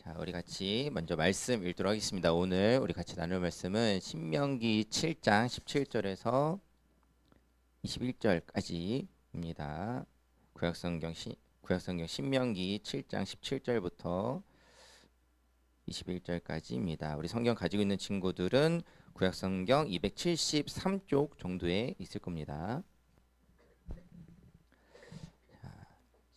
자, 우리 같이 먼저 말씀 읽도록 하겠습니다. 오늘 우리 같이 나눌 말씀은 신명기 7장 17절에서 21절까지입니다. 구약성경 신명기 7장 17절부터 21절까지입니다. 우리 성경 가지고 있는 친구들은 구약성경 273쪽 정도에 있을 겁니다.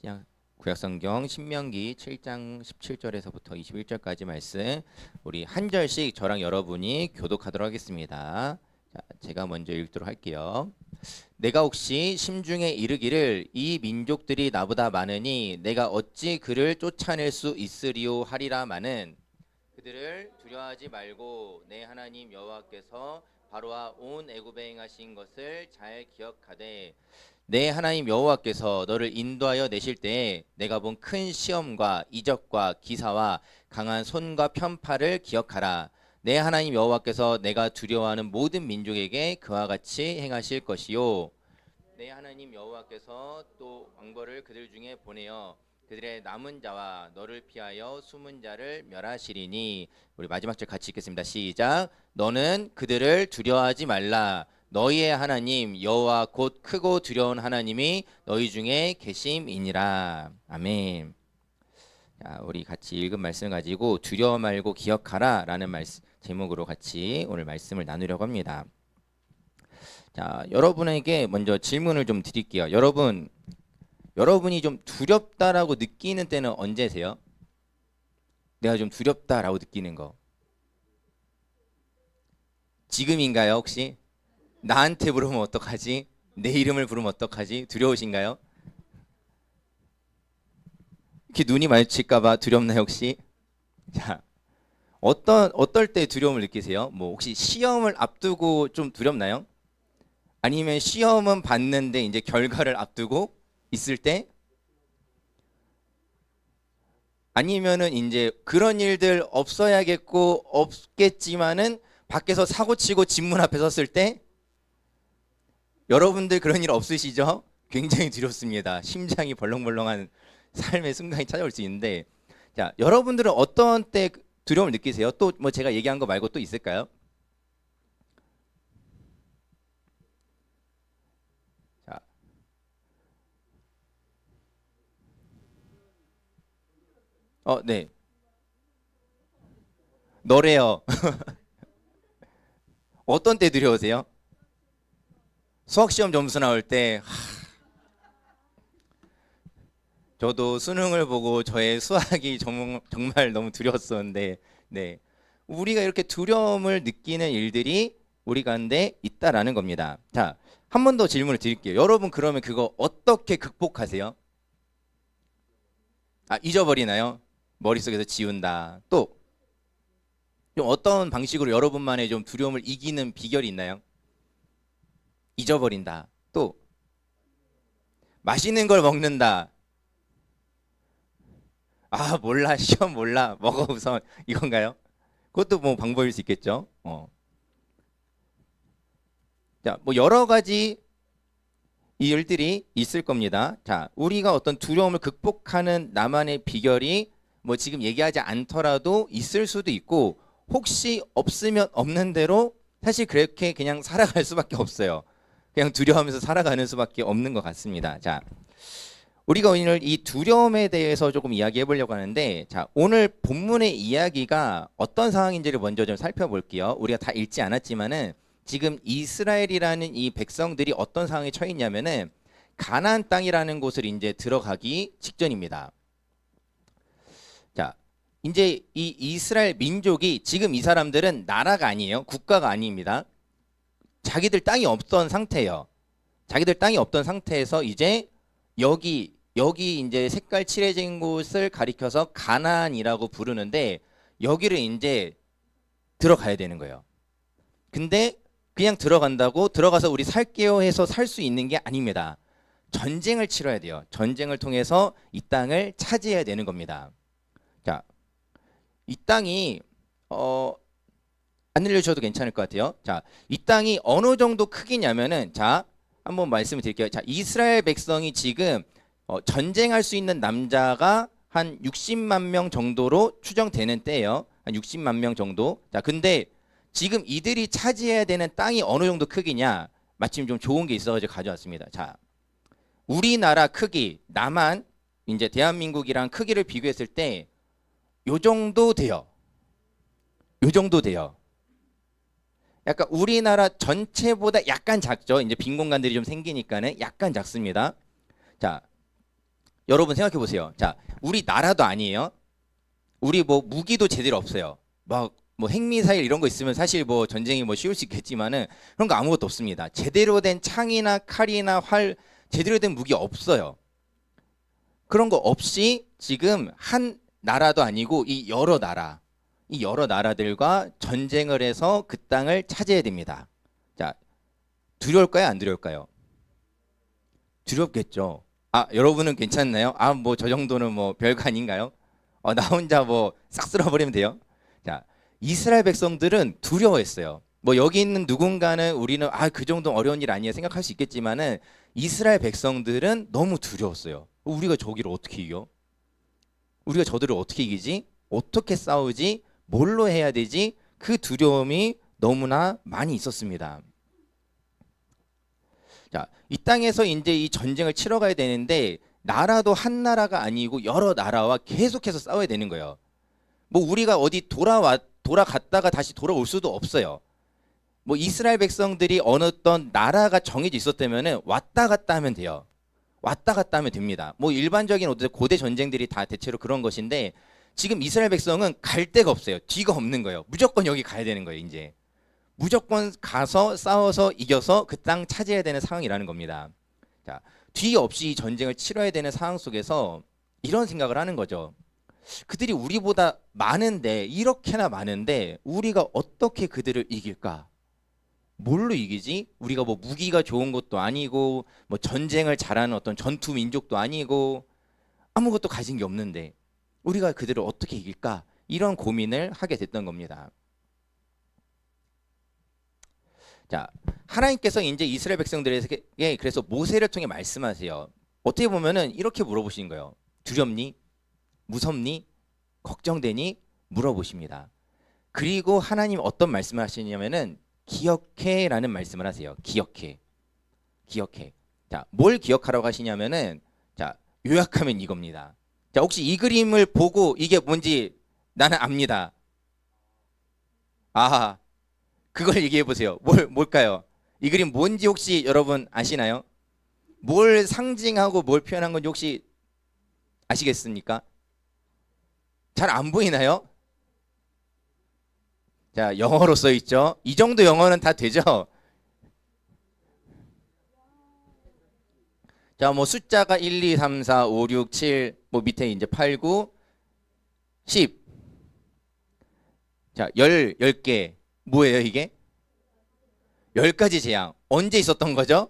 자, 구약성경 신명기 7장 17절에서부터 21절까지 말씀 우리 한 절씩 저랑 여러분이 교독하도록 하겠습니다. 자, 제가 먼저 읽도록 할게요. 내가 혹시 심중에 이르기를 이 민족들이 나보다 많으니 내가 어찌 그를 쫓아낼 수 있으리요 하리라마는 그들을 두려워하지 말고 내 하나님 여호와께서 바로와 온 애굽에 행하신 것을 잘 기억하되 내 하나님 여호와께서 너를 인도하여 내실 때에 내가 본 큰 시험과 이적과 기사와 강한 손과 편팔을 기억하라. 내 하나님 여호와께서 내가 두려워하는 모든 민족에게 그와 같이 행하실 것이요. 내 하나님 여호와께서 또 왕벌을 그들 중에 보내어 그들의 남은 자와 너를 피하여 숨은 자를 멸하시리니. 우리 마지막 절 같이 읽겠습니다. 시작. 너는 그들을 두려워하지 말라. 너희의 하나님 여호와 곧 크고 두려운 하나님이 너희 중에 계심이니라. 아멘. 자, 우리 같이 읽은 말씀을 가지고 두려워 말고 기억하라 라는 제목으로 같이 오늘 말씀을 나누려고 합니다. 자, 여러분에게 먼저 질문을 좀 드릴게요. 여러분이 좀 두렵다라고 느끼는 때는 언제세요? 내가 좀 두렵다라고 느끼는 거 지금인가요 혹시? 나한테 부르면 어떡하지? 내 이름을 부르면 어떡하지? 두려우신가요? 이렇게 눈이 마주칠까봐 두렵나요 혹시? 자, 어떨 때 두려움을 느끼세요? 뭐 혹시 시험을 앞두고 좀 두렵나요? 아니면 시험은 봤는데 이제 결과를 앞두고 있을 때? 아니면은 이제 그런 일들 없어야겠고 없겠지만은 밖에서 사고 치고 집문 앞에 섰을 때? 여러분들 그런 일 없으시죠? 굉장히 두렵습니다. 심장이 벌렁벌렁한 삶의 순간이 찾아올 수 있는데, 자, 여러분들은 어떤 때 두려움을 느끼세요? 또 뭐 제가 얘기한 거 말고 또 있을까요? 자, 네. 너래요. 어떤 때 두려우세요? 수학시험 점수 나올 때. 저도 수능을 보고 저의 수학이 정말 너무 두려웠었는데, 네, 우리가 이렇게 두려움을 느끼는 일들이 우리 가운데 있다라는 겁니다. 자, 한 번 더 질문을 드릴게요. 여러분 그러면 그거 어떻게 극복하세요? 잊어버리나요? 머릿속에서 지운다. 또 좀 어떤 방식으로 여러분만의 좀 두려움을 이기는 비결이 있나요? 잊어버린다. 또 맛있는 걸 먹는다. 몰라, 시험 몰라, 먹어 우선, 이건가요? 그것도 뭐 방법일 수 있겠죠. 자, 뭐 여러 가지 일들이 있을 겁니다. 자, 우리가 어떤 두려움을 극복하는 나만의 비결이 뭐 지금 얘기하지 않더라도 있을 수도 있고, 혹시 없으면 없는 대로 사실 그렇게 그냥 살아갈 수밖에 없어요. 그냥 두려워하면서 살아가는 수밖에 없는 것 같습니다. 자, 우리가 오늘 이 두려움에 대해서 조금 이야기해 보려고 하는데, 자, 오늘 본문의 이야기가 어떤 상황인지를 먼저 좀 살펴볼게요. 우리가 다 읽지 않았지만은 지금 이스라엘이라는 이 백성들이 어떤 상황에 처해 있냐면은 가나안 땅이라는 곳을 이제 들어가기 직전입니다. 자, 이제 이 이스라엘 민족이 지금 이 사람들은 나라가 아니에요. 국가가 아닙니다. 자기들 땅이 없던 상태예요. 자기들 땅이 없던 상태에서 이제 여기 이제 색깔 칠해진 곳을 가리켜서 가나안이라고 부르는데, 여기를 이제 들어가야 되는 거예요. 근데 그냥 들어가서 우리 살게요 해서 살 수 있는 게 아닙니다. 전쟁을 치러야 돼요. 전쟁을 통해서 이 땅을 차지해야 되는 겁니다. 자, 이 땅이 안 알려주셔도 괜찮을 것 같아요. 자, 이 땅이 어느 정도 크기냐면은, 자, 한번 말씀을 드릴게요. 자, 이스라엘 백성이 지금 전쟁할 수 있는 남자가 한 60만 명 정도로 추정되는 때예요. 한 60만 명 정도. 자, 근데 지금 이들이 차지해야 되는 땅이 어느 정도 크기냐? 마침 좀 좋은 게 있어가지고 가져왔습니다. 자, 우리나라 크기, 남한 이제 대한민국이랑 크기를 비교했을 때 요 정도 돼요. 요 정도 돼요. 약간 우리나라 전체보다 약간 작죠. 이제 빈 공간들이 좀 생기니까는 약간 작습니다. 자, 여러분 생각해 보세요. 자, 우리 나라도 아니에요. 우리 뭐 무기도 제대로 없어요. 막 뭐 핵미사일 이런 거 있으면 사실 뭐 전쟁이 뭐 쉬울 수 있겠지만은 그런 거 아무것도 없습니다. 제대로 된 창이나 칼이나 활, 제대로 된 무기 없어요. 그런 거 없이 지금 한 나라도 아니고 이 여러 나라들과 전쟁을 해서 그 땅을 차지해야 됩니다. 자, 두려울까요? 안 두려울까요? 두렵겠죠. 아, 여러분은 괜찮나요? 아, 뭐 저 정도는 뭐 별거 아닌가요? 나 혼자 뭐 싹 쓸어버리면 돼요. 자, 이스라엘 백성들은 두려워했어요. 뭐 여기 있는 누군가는 우리는 그 정도 어려운 일 아니야 생각할 수 있겠지만은 이스라엘 백성들은 너무 두려웠어요. 우리가 저기를 어떻게 이겨? 우리가 저들을 어떻게 이기지? 어떻게 싸우지? 뭘로 해야 되지? 그 두려움이 너무나 많이 있었습니다. 자, 이 땅에서 이제 이 전쟁을 치러 가야 되는데 나라도 한 나라가 아니고 여러 나라와 계속해서 싸워야 되는 거예요. 뭐 우리가 어디 돌아갔다가 다시 돌아올 수도 없어요. 뭐 이스라엘 백성들이 어느 어떤 나라가 정해져 있었다면은 왔다 갔다 하면 돼요. 왔다 갔다 하면 됩니다. 뭐 일반적인 어떤 고대 전쟁들이 다 대체로 그런 것인데 지금 이스라엘 백성은 갈 데가 없어요. 뒤가 없는 거예요. 무조건 여기 가야 되는 거예요. 이제 무조건 가서 싸워서 이겨서 그 땅 차지해야 되는 상황이라는 겁니다. 자, 뒤 없이 전쟁을 치러야 되는 상황 속에서 이런 생각을 하는 거죠. 그들이 우리보다 많은데 이렇게나 많은데 우리가 어떻게 그들을 이길까? 뭘로 이기지? 우리가 뭐 무기가 좋은 것도 아니고 뭐 전쟁을 잘하는 어떤 전투 민족도 아니고 아무것도 가진 게 없는데 우리가 그들을 어떻게 이길까? 이런 고민을 하게 됐던 겁니다. 자, 하나님께서 이제 이스라엘 백성들에게 그래서 모세를 통해 말씀하세요. 어떻게 보면은 이렇게 물어보신 거예요. 두렵니? 무섭니? 걱정되니? 물어보십니다. 그리고 하나님 어떤 말씀을 하시냐면은 기억해라는 말씀을 하세요. 기억해. 자, 뭘 기억하라고 하시냐면은 자, 요약하면 이겁니다. 자, 혹시 이 그림을 보고 이게 뭔지 나는 압니다. 아, 그걸 얘기해 보세요. 뭘까요? 이 그림 뭔지 혹시 여러분 아시나요? 뭘 상징하고 뭘 표현한 건지 혹시 아시겠습니까? 잘 안 보이나요? 자, 영어로 써 있죠. 이 정도 영어는 다 되죠. 자, 뭐 숫자가 1, 2, 3, 4, 5, 6, 7, 뭐 밑에 이제 8, 9, 10. 자, 10개. 뭐예요, 이게? 10가지 재앙. 언제 있었던 거죠?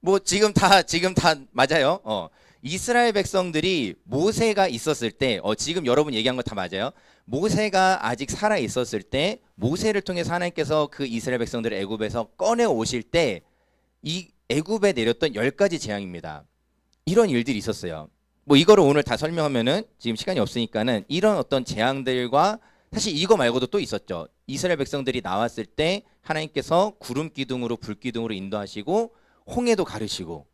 뭐 지금 다 맞아요. 이스라엘 백성들이 모세가 있었을 때, 지금 여러분 얘기한 거 다 맞아요. 모세가 아직 살아 있었을 때, 모세를 통해서 하나님께서 그 이스라엘 백성들을 애굽에서 꺼내 오실 때, 이 애굽에 내렸던 10가지 재앙입니다. 이런 일들이 있었어요. 뭐 이거를 오늘 다 설명하면은 지금 시간이 없으니까는 이런 어떤 재앙들과 사실 이거 말고도 또 있었죠. 이스라엘 백성들이 나왔을 때 하나님께서 구름 기둥으로 불 기둥으로 인도하시고 홍해도 가르시고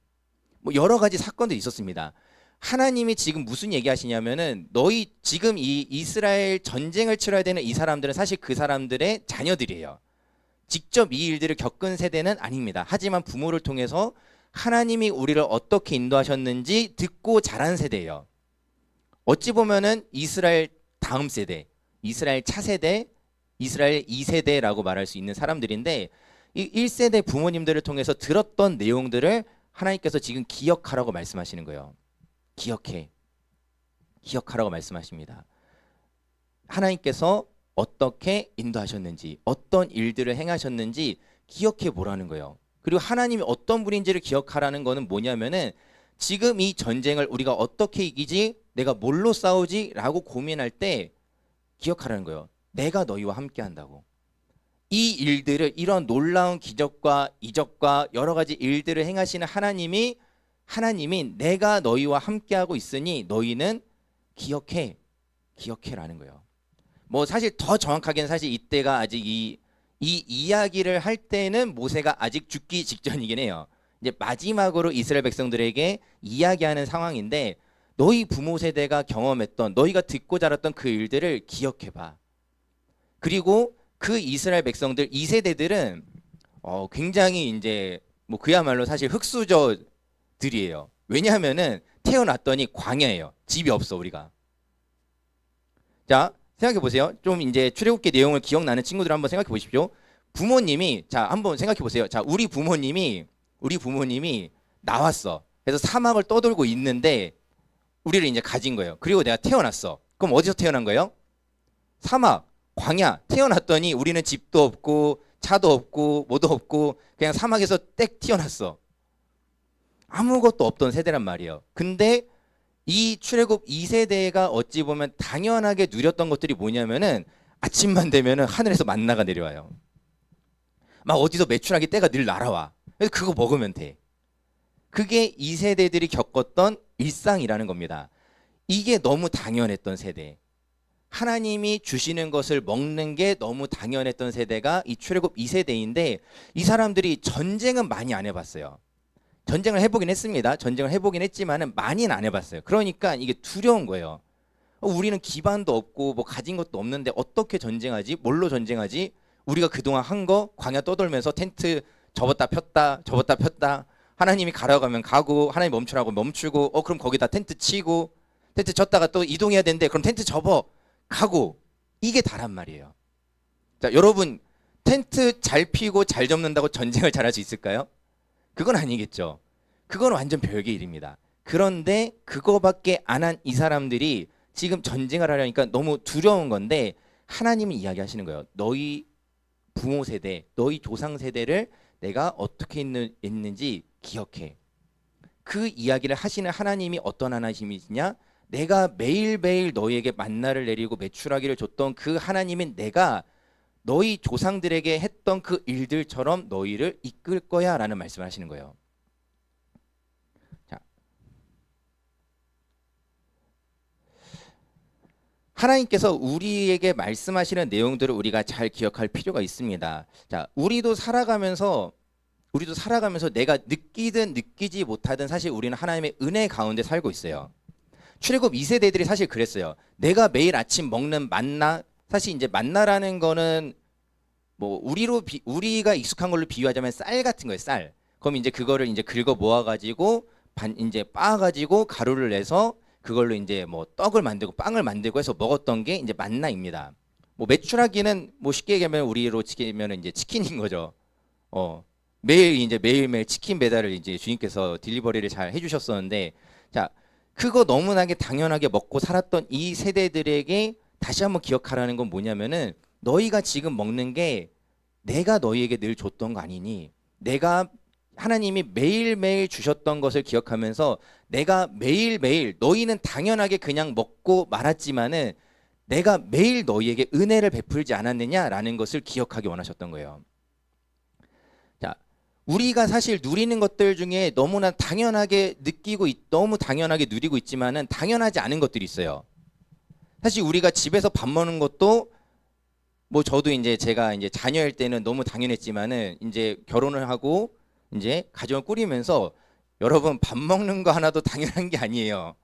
뭐 여러 가지 사건들이 있었습니다. 하나님이 지금 무슨 얘기하시냐면은 너희 지금 이 이스라엘 전쟁을 치러야 되는 이 사람들은 사실 그 사람들의 자녀들이에요. 직접 이 일들을 겪은 세대는 아닙니다. 하지만 부모를 통해서 하나님이 우리를 어떻게 인도하셨는지 듣고 자란 세대예요. 어찌 보면은 이스라엘 다음 세대, 이스라엘 차세대, 이스라엘 2세대라고 말할 수 있는 사람들인데 이 1세대 부모님들을 통해서 들었던 내용들을 하나님께서 지금 기억하라고 말씀하시는 거예요. 기억하라고 말씀하십니다. 하나님께서 어떻게 인도하셨는지, 어떤 일들을 행하셨는지 기억해 보라는 거예요. 그리고 하나님이 어떤 분인지를 기억하라는 거는 뭐냐면은 지금 이 전쟁을 우리가 어떻게 이기지, 내가 뭘로 싸우지 라고 고민할 때 기억하라는 거예요. 내가 너희와 함께 한다고. 이 일들을 이런 놀라운 기적과 이적과 여러 가지 일들을 행하시는 하나님이 내가 너희와 함께하고 있으니 너희는 기억해라는 거예요. 뭐 사실 더 정확하게는 사실 이때가 아직 이 이야기를 할 때는 모세가 아직 죽기 직전이긴 해요. 이제 마지막으로 이스라엘 백성들에게 이야기하는 상황인데 너희 부모 세대가 경험했던 너희가 듣고 자랐던 그 일들을 기억해봐. 그리고 그 이스라엘 백성들 2세대들은 굉장히 이제 뭐 그야말로 사실 흙수저들이에요. 왜냐하면은 태어났더니 광야예요. 집이 없어 우리가. 자 생각해 보세요. 좀 이제 출애굽기 내용을 기억나는 친구들 한번 생각해 보십시오. 부모님이 자 한번 생각해 보세요. 자 우리 부모님이 나왔어. 그래서 사막을 떠돌고 있는데 우리를 이제 가진 거예요. 그리고 내가 태어났어. 그럼 어디서 태어난 거예요? 사막, 광야. 태어났더니 우리는 집도 없고 차도 없고 뭐도 없고 그냥 사막에서 땡 튀어났어. 아무것도 없던 세대란 말이에요. 근데 이 출애굽 2세대가 어찌 보면 당연하게 누렸던 것들이 뭐냐면은 아침만 되면은 하늘에서 만나가 내려와요. 막 어디서 메추라기 떼가 늘 날아와. 그래서 그거 먹으면 돼. 그게 2세대들이 겪었던 일상이라는 겁니다. 이게 너무 당연했던 세대. 하나님이 주시는 것을 먹는 게 너무 당연했던 세대가 이 출애굽 2세대인데 이 사람들이 전쟁은 많이 안 해봤어요. 전쟁을 해보긴 했습니다. 전쟁을 해보긴 했지만은 많이는 안 해봤어요. 그러니까 이게 두려운 거예요. 우리는 기반도 없고 뭐 가진 것도 없는데 어떻게 전쟁하지? 뭘로 전쟁하지? 우리가 그동안 한 거 광야 떠돌면서 텐트 접었다 폈다 하나님이 가라고 가면 가고 하나님 멈추라고 멈추고 그럼 거기다 텐트 치고 텐트 쳤다가 또 이동해야 되는데 그럼 텐트 접어 가고 이게 다란 말이에요. 자 여러분 텐트 잘 피고 잘 접는다고 전쟁을 잘할 수 있을까요? 그건 아니겠죠. 그건 완전 별개 일입니다. 그런데 그거밖에 안 한 이 사람들이 지금 전쟁을 하려니까 너무 두려운 건데 하나님이 이야기하시는 거예요. 너희 부모 세대, 너희 조상 세대를 내가 어떻게 있는지 기억해. 그 이야기를 하시는 하나님이 어떤 하나님이시냐? 내가 매일매일 너희에게 만나를 내리고 메추라기를 줬던 그 하나님인 내가 너희 조상들에게 했던 그 일들처럼 너희를 이끌 거야 라는 말씀을 하시는 거예요. 자, 하나님께서 우리에게 말씀하시는 내용들을 우리가 잘 기억할 필요가 있습니다. 자, 우리도 살아가면서 내가 느끼든 느끼지 못하든 사실 우리는 하나님의 은혜 가운데 살고 있어요. 출애굽 2세대들이 사실 그랬어요. 내가 매일 아침 먹는 만나, 사실 이제 만나라는 거는 뭐 우리가 익숙한 걸로 비유하자면 쌀 같은 거예요. 쌀. 그럼 이제 그거를 이제 긁어 모아가지고 이제 빻아가지고 가루를 내서 그걸로 이제 뭐 떡을 만들고 빵을 만들고 해서 먹었던 게 이제 만나입니다. 뭐 메추라기는 뭐 쉽게 얘기하면 우리로 치면 이제 치킨인 거죠. 매일매일 치킨 배달을 이제 주님께서 딜리버리를 잘 해주셨었는데, 자 그거 너무나게 당연하게 먹고 살았던 이 세대들에게 다시 한번 기억하라는 건 뭐냐면은 너희가 지금 먹는 게 내가 너희에게 늘 줬던 거 아니니? 내가 하나님이 매일매일 주셨던 것을 기억하면서 내가 매일매일 너희는 당연하게 그냥 먹고 말았지만은 내가 매일 너희에게 은혜를 베풀지 않았느냐라는 것을 기억하기 원하셨던 거예요. 자, 우리가 사실 누리는 것들 중에 너무나 당연하게 느끼고 너무 당연하게 누리고 있지만은 당연하지 않은 것들이 있어요. 사실 우리가 집에서 밥 먹는 것도 뭐 저도 이제 제가 이제 자녀일 때는 너무 당연했지만은 이제 결혼을 하고 이제 가정을 꾸리면서 여러분 밥 먹는 거 하나도 당연한 게 아니에요.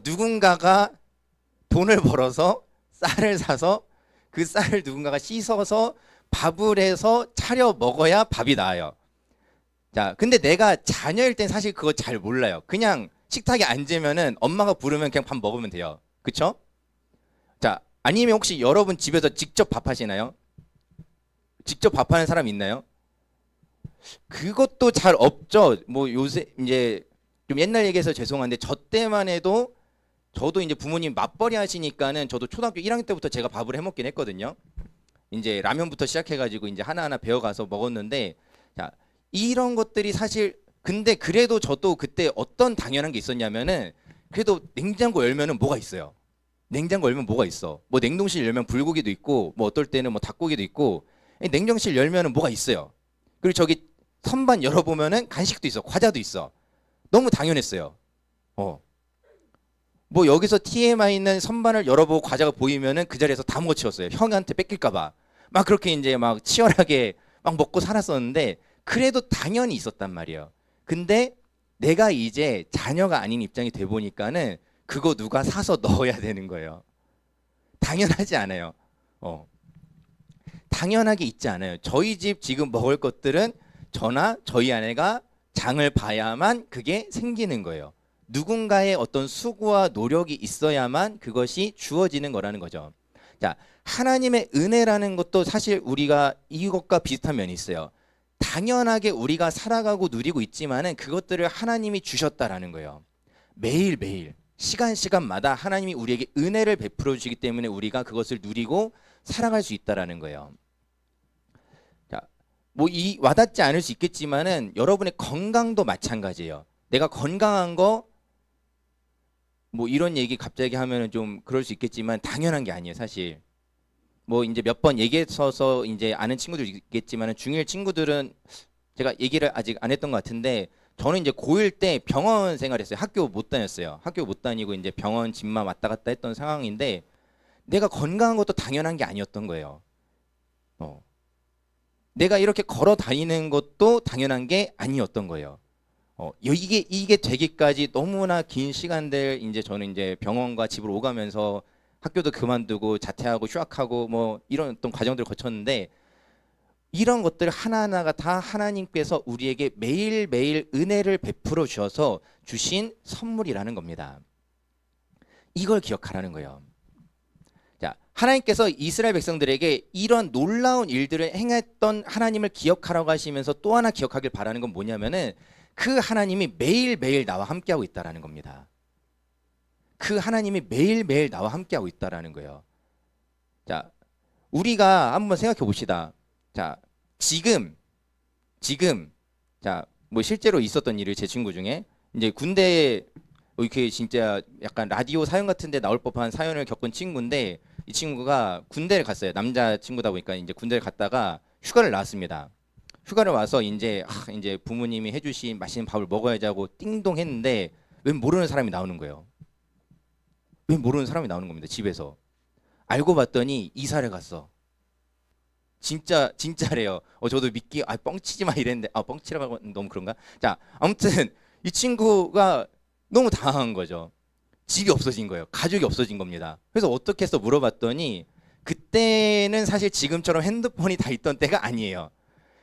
누군가가 돈을 벌어서 쌀을 사서 그 쌀을 누군가가 씻어서 밥을 해서 차려 먹어야 밥이 나와요. 자, 근데 내가 자녀일 땐 사실 그거 잘 몰라요. 그냥 식탁에 앉으면은 엄마가 부르면 그냥 밥 먹으면 돼요. 그쵸? 자, 아니면 혹시 여러분 집에서 직접 밥 하시나요? 직접 밥하는 사람 있나요? 그것도 잘 없죠. 뭐 요새 이제 좀 옛날 얘기해서 죄송한데 저 때만 해도 저도 이제 부모님 맞벌이 하시니까는 저도 초등학교 1학년 때부터 제가 밥을 해 먹긴 했거든요. 이제 라면부터 시작해가지고 이제 하나하나 배워가서 먹었는데, 자 이런 것들이 사실 근데 그래도 저도 그때 어떤 당연한 게 있었냐면은 그래도 냉장고 열면은 뭐가 있어요. 냉장고 열면 뭐가 있어? 뭐 냉동실 열면 불고기도 있고 뭐 어떨 때는 뭐 닭고기도 있고 냉동실 열면은 뭐가 있어요. 그리고 저기 선반 열어보면은 간식도 있어. 과자도 있어. 너무 당연했어요. 뭐 여기서 TMI는 선반을 열어보고 과자가 보이면은 그 자리에서 다 먹어치웠어요. 형한테 뺏길까봐. 막 그렇게 이제 막 치열하게 막 먹고 살았었는데 그래도 당연히 있었단 말이에요. 근데 내가 이제 자녀가 아닌 입장이 돼 보니까는 그거 누가 사서 넣어야 되는 거예요. 당연하지 않아요. 당연하게 있지 않아요. 저희 집 지금 먹을 것들은 저나 저희 아내가 장을 봐야만 그게 생기는 거예요. 누군가의 어떤 수고와 노력이 있어야만 그것이 주어지는 거라는 거죠. 자, 하나님의 은혜라는 것도 사실 우리가 이것과 비슷한 면이 있어요. 당연하게 우리가 살아가고 누리고 있지만은 그것들을 하나님이 주셨다라는 거예요. 매일매일 시간마다 하나님이 우리에게 은혜를 베풀어 주시기 때문에 우리가 그것을 누리고 살아갈 수 있다라는 거예요. 자, 뭐 이 와닿지 않을 수 있겠지만은 여러분의 건강도 마찬가지예요. 내가 건강한 거 뭐 이런 얘기 갑자기 하면은 좀 그럴 수 있겠지만 당연한 게 아니에요, 사실. 뭐 이제 몇 번 얘기해서 이제 아는 친구들 있겠지만은 중1 친구들은 제가 얘기를 아직 안 했던 것 같은데 저는 이제 고1 때 병원 생활했어요. 학교 못 다녔어요. 학교 못 다니고 이제 병원 집만 왔다 갔다 했던 상황인데 내가 건강한 것도 당연한 게 아니었던 거예요. 내가 이렇게 걸어 다니는 것도 당연한 게 아니었던 거예요. 이게 되기까지 너무나 긴 시간들 이제 저는 이제 병원과 집으로 오가면서 학교도 그만두고 자퇴하고 휴학하고 뭐 이런 어떤 과정들을 거쳤는데 이런 것들 하나하나가 다 하나님께서 우리에게 매일매일 은혜를 베풀어 주셔서 주신 선물이라는 겁니다. 이걸 기억하라는 거예요. 자, 하나님께서 이스라엘 백성들에게 이런 놀라운 일들을 행했던 하나님을 기억하라고 하시면서 또 하나 기억하길 바라는 건 뭐냐면은 그 하나님이 매일매일 나와 함께하고 있다라는 겁니다. 그 하나님이 매일매일 나와 함께하고 있다라는 거예요. 자, 우리가 한번 생각해 봅시다. 자, 지금 자, 뭐 실제로 있었던 일을 제 친구 중에 이제 군대에 이렇게 진짜 약간 라디오 사연 같은데 나올 법한 사연을 겪은 친구인데 이 친구가 군대를 갔어요. 남자 친구다 보니까 이제 군대를 갔다가 휴가를 나왔습니다. 휴가를 와서 이제 부모님이 해주신 맛있는 밥을 먹어야지 하고 띵동 했는데 왜 모르는 사람이 나오는 거예요. 왜 모르는 사람이 나오는 겁니다. 집에서. 알고 봤더니 이사를 갔어. 진짜래요. 저도 믿기 뻥치지 마 이랬는데 뻥치라고 하면 너무 그런가? 자, 아무튼 이 친구가 너무 당황한 거죠. 집이 없어진 거예요. 가족이 없어진 겁니다. 그래서 어떻게 해서 물어봤더니 그때는 사실 지금처럼 핸드폰이 다 있던 때가 아니에요.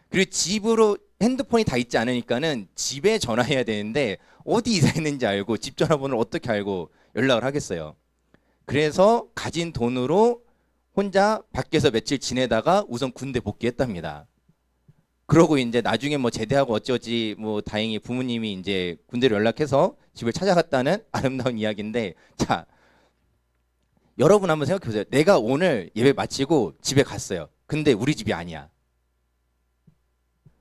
그리고 집으로 핸드폰이 다 있지 않으니까는 집에 전화해야 되는데 어디 이사했는지 알고 집 전화번호를 어떻게 알고 연락을 하겠어요. 그래서 가진 돈으로 혼자 밖에서 며칠 지내다가 우선 군대 복귀했답니다. 그러고 이제 나중에 뭐 제대하고 어쩌지 뭐 다행히 부모님이 이제 군대로 연락해서 집을 찾아갔다는 아름다운 이야기인데 자, 여러분 한번 생각해 보세요. 내가 오늘 예배 마치고 집에 갔어요. 근데 우리 집이 아니야.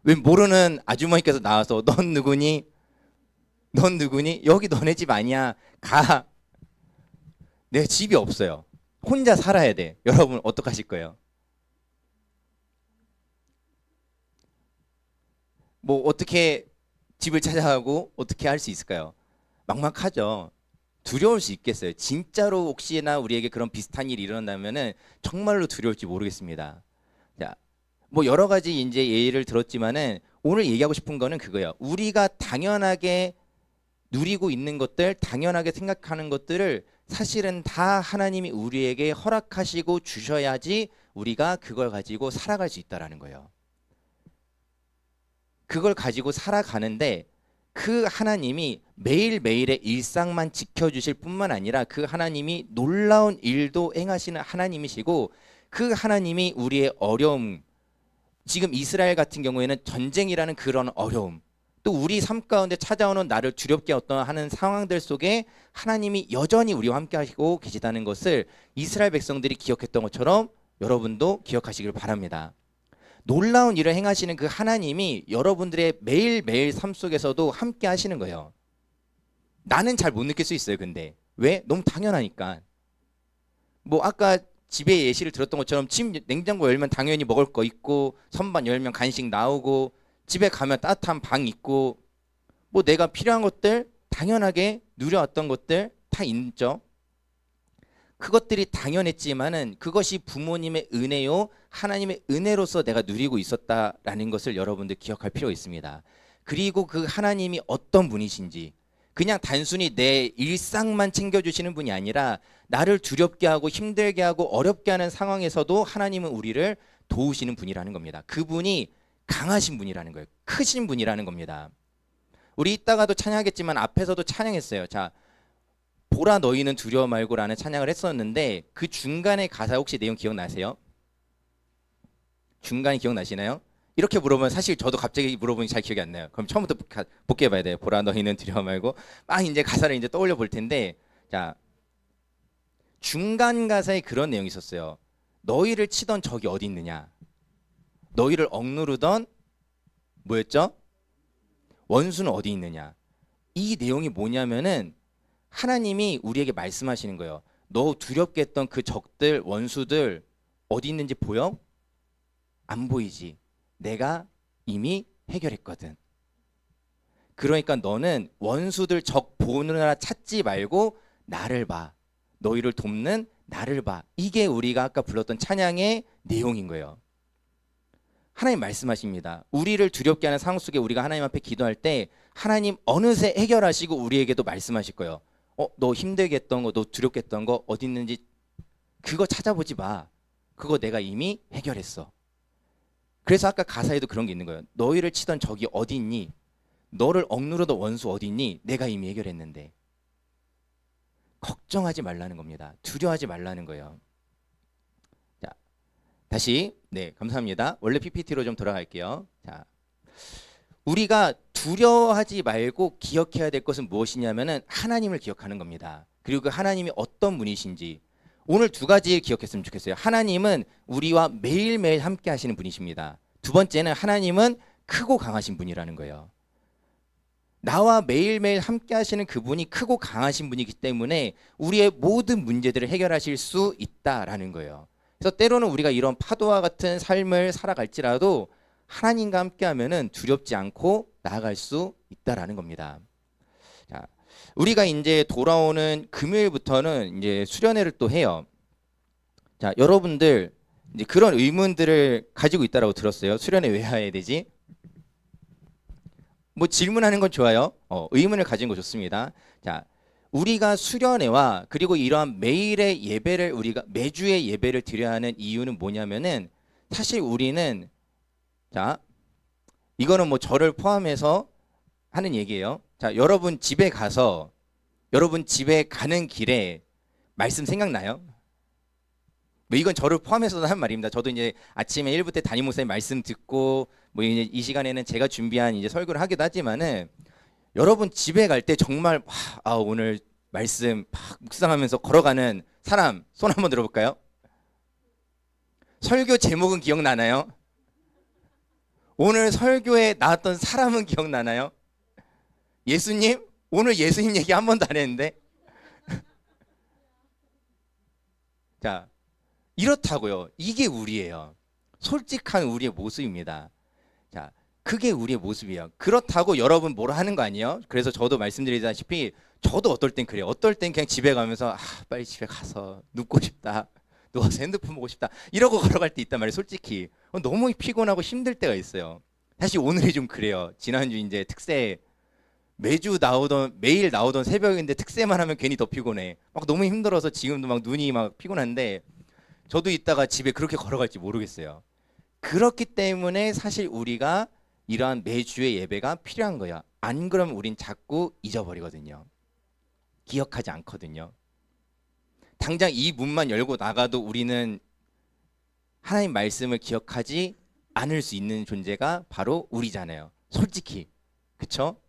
왜 모르는 아주머니께서 나와서 넌 누구니? 여기 너네 집 아니야. 가. 내 집이 없어요. 혼자 살아야 돼. 여러분 어떡하실 거예요? 뭐 어떻게 집을 찾아가고 어떻게 할 수 있을까요? 막막하죠. 두려울 수 있겠어요. 진짜로 혹시나 우리에게 그런 비슷한 일이 일어난다면은 정말로 두려울지 모르겠습니다. 자, 뭐 여러 가지 이제 예를 들었지만은 오늘 얘기하고 싶은 거는 그거예요. 우리가 당연하게 누리고 있는 것들, 당연하게 생각하는 것들을 사실은 다 하나님이 우리에게 허락하시고 주셔야지 우리가 그걸 가지고 살아갈 수 있다라는 거예요. 그걸 가지고 살아가는데 그 하나님이 매일매일의 일상만 지켜주실 뿐만 아니라 그 하나님이 놀라운 일도 행하시는 하나님이시고 그 하나님이 우리의 어려움, 지금 이스라엘 같은 경우에는 전쟁이라는 그런 어려움, 또 우리 삶 가운데 찾아오는 나를 두렵게 하는 상황들 속에 하나님이 여전히 우리와 함께 하시고 계시다는 것을 이스라엘 백성들이 기억했던 것처럼 여러분도 기억하시길 바랍니다. 놀라운 일을 행하시는 그 하나님이 여러분들의 매일매일 삶 속에서도 함께 하시는 거예요. 나는 잘 못 느낄 수 있어요. 근데 왜? 너무 당연하니까. 뭐 아까 집에 예시를 들었던 것처럼 집 냉장고 열면 당연히 먹을 거 있고 선반 열면 간식 나오고 집에 가면 따뜻한 방 있고 뭐 내가 필요한 것들 당연하게 누려왔던 것들 다 있죠. 그것들이 당연했지만은 그것이 부모님의 은혜요 하나님의 은혜로서 내가 누리고 있었다라는 것을 여러분들 기억할 필요가 있습니다. 그리고 그 하나님이 어떤 분이신지 그냥 단순히 내 일상만 챙겨주시는 분이 아니라 나를 두렵게 하고 힘들게 하고 어렵게 하는 상황에서도 하나님은 우리를 도우시는 분이라는 겁니다. 그분이 강하신 분이라는 거예요. 크신 분이라는 겁니다. 우리 이따가도 찬양하겠지만 앞에서도 찬양했어요. 자, 보라 너희는 두려워 말고라는 찬양을 했었는데 그 중간에 가사 혹시 내용 기억나세요? 중간에 기억나시나요? 이렇게 물어보면 사실 저도 갑자기 물어보니 잘 기억이 안 나요. 그럼 처음부터 복귀해봐야 돼요. 보라 너희는 두려워 말고 막 이제 가사를 이제 떠올려 볼 텐데 자 중간 가사에 그런 내용이 있었어요. 너희를 치던 적이 어디 있느냐? 너희를 억누르던 뭐였죠? 원수는 어디 있느냐? 이 내용이 뭐냐면은 하나님이 우리에게 말씀하시는 거예요. 너 두렵게 했던 그 적들, 원수들 어디 있는지 보여? 안 보이지. 내가 이미 해결했거든. 그러니까 너는 원수들 적 보느라 찾지 말고 나를 봐. 너희를 돕는 나를 봐. 이게 우리가 아까 불렀던 찬양의 내용인 거예요. 하나님 말씀하십니다. 우리를 두렵게 하는 상황 속에 우리가 하나님 앞에 기도할 때 하나님 어느새 해결하시고 우리에게도 말씀하실 거예요. 너 힘들게 했던 거, 너 두렵게 했던 거 어디 있는지 그거 찾아보지 마. 그거 내가 이미 해결했어. 그래서 아까 가사에도 그런 게 있는 거예요. 너희를 치던 적이 어디 있니? 너를 억누르던 원수 어디 있니? 내가 이미 해결했는데. 걱정하지 말라는 겁니다. 두려워하지 말라는 거예요. 자, 다시 네 감사합니다. 원래 PPT로 좀 돌아갈게요. 자, 우리가 두려워하지 말고 기억해야 될 것은 무엇이냐면은 하나님을 기억하는 겁니다. 그리고 그 하나님이 어떤 분이신지 오늘 두 가지 기억했으면 좋겠어요. 하나님은 우리와 매일매일 함께 하시는 분이십니다. 두 번째는 하나님은 크고 강하신 분이라는 거예요. 나와 매일매일 함께 하시는 그분이 크고 강하신 분이기 때문에 우리의 모든 문제들을 해결하실 수 있다라는 거예요. 그래서 때로는 우리가 이런 파도와 같은 삶을 살아갈지라도 하나님과 함께 하면은 두렵지 않고 나아갈 수 있다라는 겁니다. 자, 우리가 이제 돌아오는 금요일부터는 이제 수련회를 또 해요. 자, 여러분들 이제 그런 의문들을 가지고 있다라고 들었어요. 수련회 왜 해야 되지? 뭐 질문하는 건 좋아요. 의문을 가진 거 좋습니다. 자, 우리가 수련회와 그리고 이러한 매일의 예배를 우리가 매주의 예배를 드려야 하는 이유는 뭐냐면은 사실 우리는 자, 이거는 뭐 저를 포함해서 하는 얘기예요. 자, 여러분 집에 가서 여러분 집에 가는 길에 말씀 생각나요? 뭐 이건 저를 포함해서 하는 말입니다. 저도 이제 아침에 1부 때 담임 목사님 말씀 듣고 뭐 이제 이 시간에는 제가 준비한 이제 설교를 하기도 하지만은 여러분 집에 갈 때 정말 오늘 말씀 묵상하면서 걸어가는 사람 손 한번 들어볼까요? 설교 제목은 기억나나요? 오늘 설교에 나왔던 사람은 기억나나요? 예수님? 오늘 예수님 얘기 한 번도 안 했는데. 자, 이렇다고요. 이게 우리예요. 솔직한 우리의 모습입니다. 자, 그게 우리의 모습이에요. 그렇다고 여러분 뭐라 하는 거 아니에요? 그래서 저도 말씀드리다시피 저도 어떨 땐 그래요. 어떨 땐 그냥 집에 가면서 빨리 집에 가서 눕고 싶다. 누워서 핸드폰 보고 싶다. 이러고 걸어갈 때 있단 말이에요. 솔직히 너무 피곤하고 힘들 때가 있어요. 사실 오늘이 좀 그래요. 지난주 이제 특세 매일 나오던 새벽인데 특세만 하면 괜히 더 피곤해. 막 너무 힘들어서 지금도 막 눈이 막 피곤한데 저도 이따가 집에 그렇게 걸어갈지 모르겠어요. 그렇기 때문에 사실 우리가 이러한 매주의 예배가 필요한 거야. 안 그러면 우린 자꾸 잊어버리거든요. 기억하지 않거든요. 당장 이 문만 열고 나가도 우리는 하나님 말씀을 기억하지 않을 수 있는 존재가 바로 우리잖아요. 솔직히. 그쵸?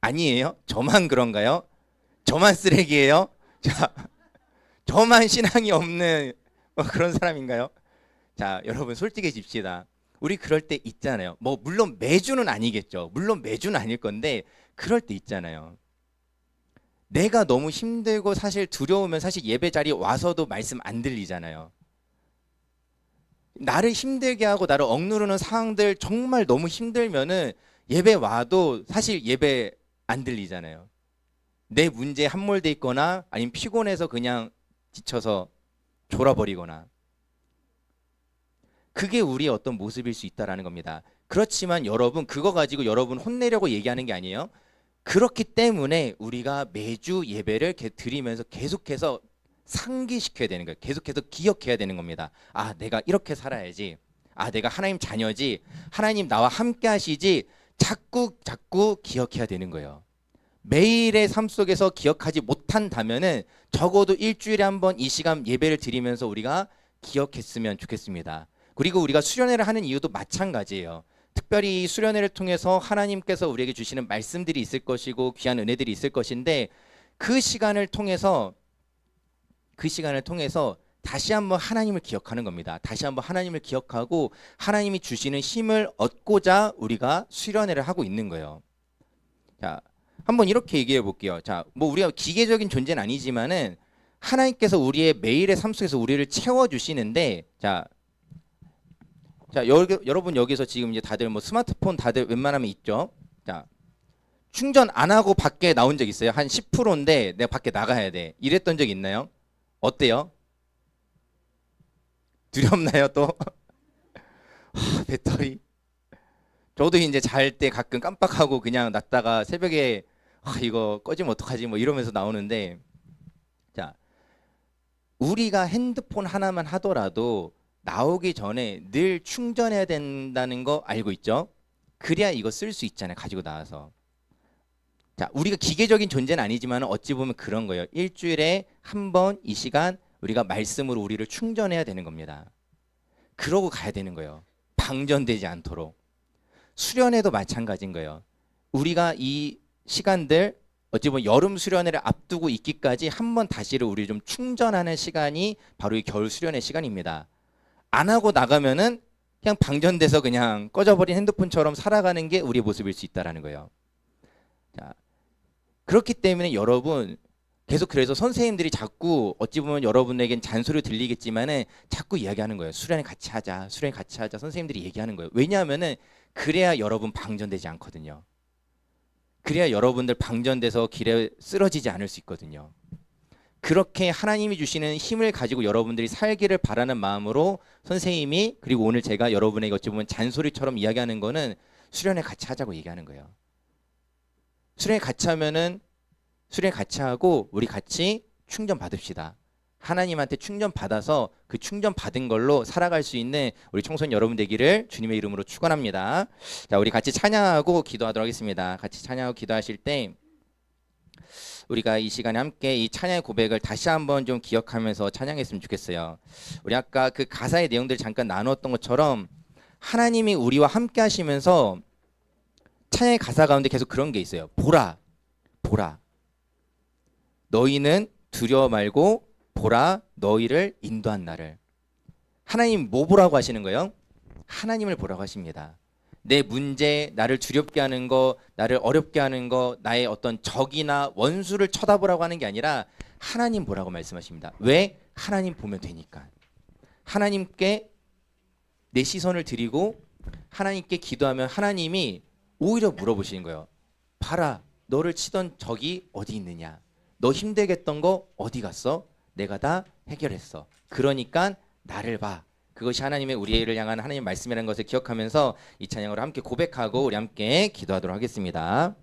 아니에요? 저만 그런가요? 저만 쓰레기예요? 자, 저만 신앙이 없는 그런 사람인가요? 자, 여러분 솔직해집시다. 우리 그럴 때 있잖아요. 뭐 물론 매주는 아니겠죠. 물론 매주는 아닐 건데 그럴 때 있잖아요. 내가 너무 힘들고 사실 두려우면 사실 예배 자리에 와서도 말씀 안 들리잖아요. 나를 힘들게 하고 나를 억누르는 상황들 정말 너무 힘들면은 예배 와도 사실 예배 안 들리잖아요. 내 문제에 함몰돼 있거나 아니면 피곤해서 그냥 지쳐서 졸아버리거나, 그게 우리의 어떤 모습일 수 있다라는 겁니다. 그렇지만 여러분, 그거 가지고 여러분 혼내려고 얘기하는 게 아니에요. 그렇기 때문에 우리가 매주 예배를 드리면서 계속해서 상기시켜야 되는 거예요. 계속해서 기억해야 되는 겁니다. 아, 내가 이렇게 살아야지. 아, 내가 하나님 자녀지. 하나님 나와 함께 하시지. 자꾸 기억해야 되는 거예요. 매일의 삶 속에서 기억하지 못한다면은 적어도 일주일에 한 번 이 시간 예배를 드리면서 우리가 기억했으면 좋겠습니다. 그리고 우리가 수련회를 하는 이유도 마찬가지예요. 특별히 이 수련회를 통해서 하나님께서 우리에게 주시는 말씀들이 있을 것이고 귀한 은혜들이 있을 것인데, 그 시간을 통해서 다시 한번 하나님을 기억하는 겁니다. 다시 한번 하나님을 기억하고 하나님이 주시는 힘을 얻고자 우리가 수련회를 하고 있는 거예요. 자, 한번 이렇게 얘기해 볼게요. 자, 뭐 우리가 기계적인 존재는 아니지만은 하나님께서 우리의 매일의 삶 속에서 우리를 채워 주시는데, 자, 여러분 여기서 지금 이제 다들 뭐 스마트폰 다들 웬만하면 있죠. 자, 충전 안 하고 밖에 나온 적 있어요? 한 10%인데 내가 밖에 나가야 돼. 이랬던 적 있나요? 어때요? 두렵나요 또? 배터리. 저도 이제 잘 때 가끔 깜빡하고 그냥 놨다가 새벽에 이거 꺼지면 어떡하지 뭐 이러면서 나오는데, 자, 우리가 핸드폰 하나만 하더라도 나오기 전에 늘 충전해야 된다는 거 알고 있죠? 그래야 이거 쓸 수 있잖아요. 가지고 나와서. 자, 우리가 기계적인 존재는 아니지만 어찌 보면 그런 거예요. 일주일에 한 번 이 시간 우리가 말씀으로 우리를 충전해야 되는 겁니다. 그러고 가야 되는 거예요. 방전되지 않도록. 수련회도 마찬가지인 거예요. 우리가 이 시간들 어찌 보면 여름 수련회를 앞두고 있기까지 한 번 다시를 우리 좀 충전하는 시간이 바로 이 겨울 수련회 시간입니다. 안 하고 나가면은 그냥 방전돼서 그냥 꺼져버린 핸드폰처럼 살아가는 게 우리의 모습일 수 있다라는 거예요. 자, 그렇기 때문에 여러분, 계속 그래서 선생님들이 자꾸 어찌 보면 여러분에겐 잔소리 들리겠지만은 자꾸 이야기하는 거예요. 수련회 같이 하자. 수련회 같이 하자. 선생님들이 얘기하는 거예요. 왜냐하면은 그래야 여러분 방전되지 않거든요. 그래야 여러분들 방전돼서 길에 쓰러지지 않을 수 있거든요. 그렇게 하나님이 주시는 힘을 가지고 여러분들이 살기를 바라는 마음으로 선생님이, 그리고 오늘 제가 여러분에게 어찌 보면 잔소리처럼 이야기하는 거는 수련회 같이 하자고 얘기하는 거예요. 수련회 같이 하면은 수련회 같이 하고 우리 같이 충전 받읍시다. 하나님한테 충전 받아서 그 충전 받은 걸로 살아갈 수 있는 우리 청소년 여러분 되기를 주님의 이름으로 축원합니다. 자, 우리 같이 찬양하고 기도하도록 하겠습니다. 같이 찬양하고 기도하실 때 우리가 이 시간에 함께 이 찬양의 고백을 다시 한번 좀 기억하면서 찬양했으면 좋겠어요. 우리 아까 그 가사의 내용들 잠깐 나눴던 것처럼 하나님이 우리와 함께 하시면서 찬양의 가사 가운데 계속 그런 게 있어요. 보라, 보라. 너희는 두려워 말고 보라, 너희를 인도한 나를. 하나님 뭐 보라고 하시는 거예요? 하나님을 보라고 하십니다. 내 문제, 나를 두렵게 하는 거, 나를 어렵게 하는 거, 나의 어떤 적이나 원수를 쳐다보라고 하는 게 아니라 하나님 보라고 말씀하십니다. 왜? 하나님 보면 되니까. 하나님께 내 시선을 드리고 하나님께 기도하면 하나님이 오히려 물어보시는 거예요. 봐라, 너를 치던 적이 어디 있느냐? 너 힘들게 했던 거 어디 갔어? 내가 다 해결했어. 그러니까 나를 봐. 그것이 하나님의 우리를 향한 하나님의 말씀이라는 것을 기억하면서 이 찬양으로 함께 고백하고 우리 함께 기도하도록 하겠습니다.